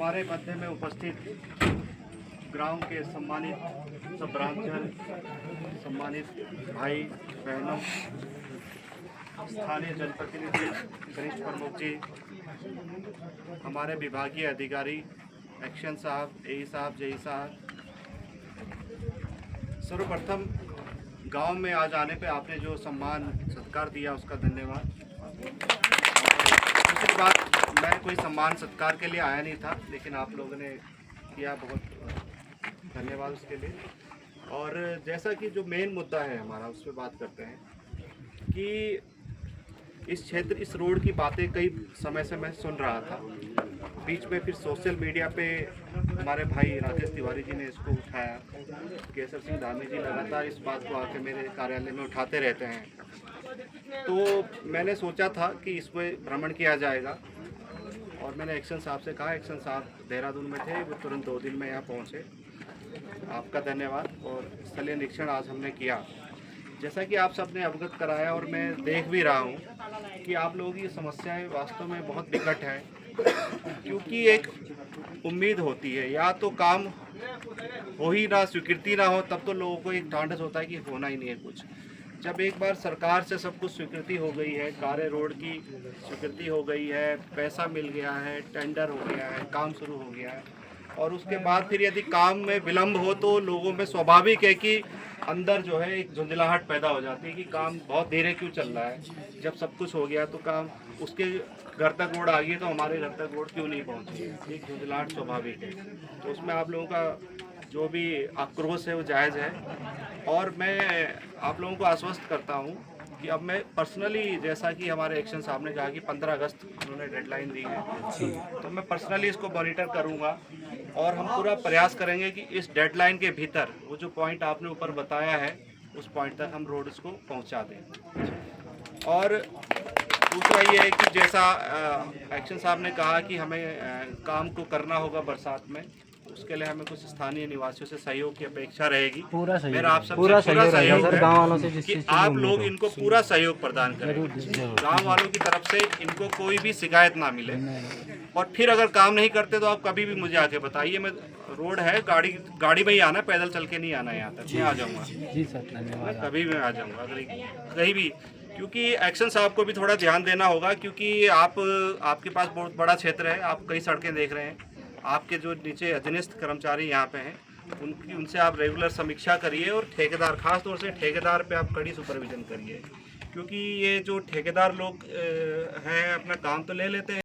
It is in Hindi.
हमारे मध्य में उपस्थित ग्राम के सम्मानित सब ब्राह्मण, सम्मानित भाई बहनों, स्थानीय जनप्रतिनिधि, वरिष्ठ प्रमुख जी, हमारे विभागीय अधिकारी, एक्शन साहब, एई साहब, जेई साहब, सर्वप्रथम गांव में आज आने पे आपने जो सम्मान सत्कार दिया उसका धन्यवाद। दूसरी बात, मैं कोई सम्मान सत्कार के लिए आया नहीं था, लेकिन आप लोगों ने किया, बहुत धन्यवाद उसके लिए। और जैसा कि जो मेन मुद्दा है हमारा, उस पर बात करते हैं कि इस क्षेत्र, इस रोड की बातें कई समय से मैं सुन रहा था। बीच में फिर सोशल मीडिया पे हमारे भाई राजेश तिवारी जी ने इसको उठाया, केसर सिंह धामी जी लगातार इस बात को आके मेरे कार्यालय में उठाते रहते हैं। तो मैंने सोचा था कि इस पर भ्रमण किया जाएगा, और मैंने एक्शन साहब से कहा। एक्शन साहब देहरादून में थे, वो तुरंत 2 दिन में यहाँ पहुँचे। आपका धन्यवाद। और स्थलीय निरीक्षण आज हमने किया, जैसा कि आप सबने अवगत कराया, और मैं देख भी रहा हूँ कि आप लोगों की समस्याएं वास्तव में बहुत विकट है। क्योंकि एक उम्मीद होती है, या तो काम हो ही ना, स्वीकृति ना हो, तब तो लोगों को एक ढांढस होता है कि होना ही नहीं है कुछ। जब एक बार सरकार से सब कुछ स्वीकृति हो गई है, कार्य रोड की स्वीकृति हो गई है, पैसा मिल गया है, टेंडर हो गया है, काम शुरू हो गया है, और उसके बाद फिर यदि काम में विलम्ब हो तो लोगों में स्वाभाविक है कि अंदर जो है एक झुंझलाहट पैदा हो जाती है कि काम बहुत धीरे क्यों चल रहा है। जब सब कुछ हो गया तो काम, उसके घर तक रोड आ गई तो हमारे घर तक रोड क्यों नहीं पहुंची है, एक झुंझलाहट स्वाभाविक है। तो उसमें आप लोगों का जो भी आक्रोश है वो जायज़ है। और मैं आप लोगों को आश्वस्त करता हूँ कि अब मैं पर्सनली, जैसा कि हमारे एक्शन साहब ने कहा कि 15 अगस्त उन्होंने डेडलाइन दी है, तो मैं पर्सनली इसको मॉनिटर करूँगा, और हम पूरा प्रयास करेंगे कि इस डेडलाइन के भीतर वो जो पॉइंट आपने ऊपर बताया है उस पॉइंट तक हम रोड इसको पहुँचा दें। और दूसरा ये है कि जैसा एक्शन साहब ने कहा कि हमें काम को करना होगा बरसात में, उसके लिए हमें कुछ स्थानीय निवासियों से सहयोग की अपेक्षा रहेगी। मेरा आप सबसे पूरा सहयोग है गाँव वालों से कि आप लोग इनको पूरा सहयोग प्रदान करें। गाँव वालों की तरफ से इनको कोई भी शिकायत ना मिले, और फिर अगर काम नहीं करते तो आप कभी भी मुझे आके बताइए। मैं, रोड है, गाड़ी में ही आना, पैदल चल के नहीं आना, यहाँ तक मैं आ जाऊँगा। जी सर, धन्यवाद। कभी भी आ जाऊँगा, अगर कहीं भी, क्योंकि एक्शन साहब को भी थोड़ा ध्यान देना होगा, क्योंकि आपके पास बहुत बड़ा क्षेत्र है, आप कई सड़कें देख रहे हैं। आपके जो नीचे अधीनस्थ कर्मचारी यहाँ पे हैं, उनसे आप रेगुलर समीक्षा करिए, और ठेकेदार, खास तौर से ठेकेदार पे आप कड़ी सुपरविजन करिए, क्योंकि ये जो ठेकेदार लोग हैं अपना काम तो ले लेते हैं।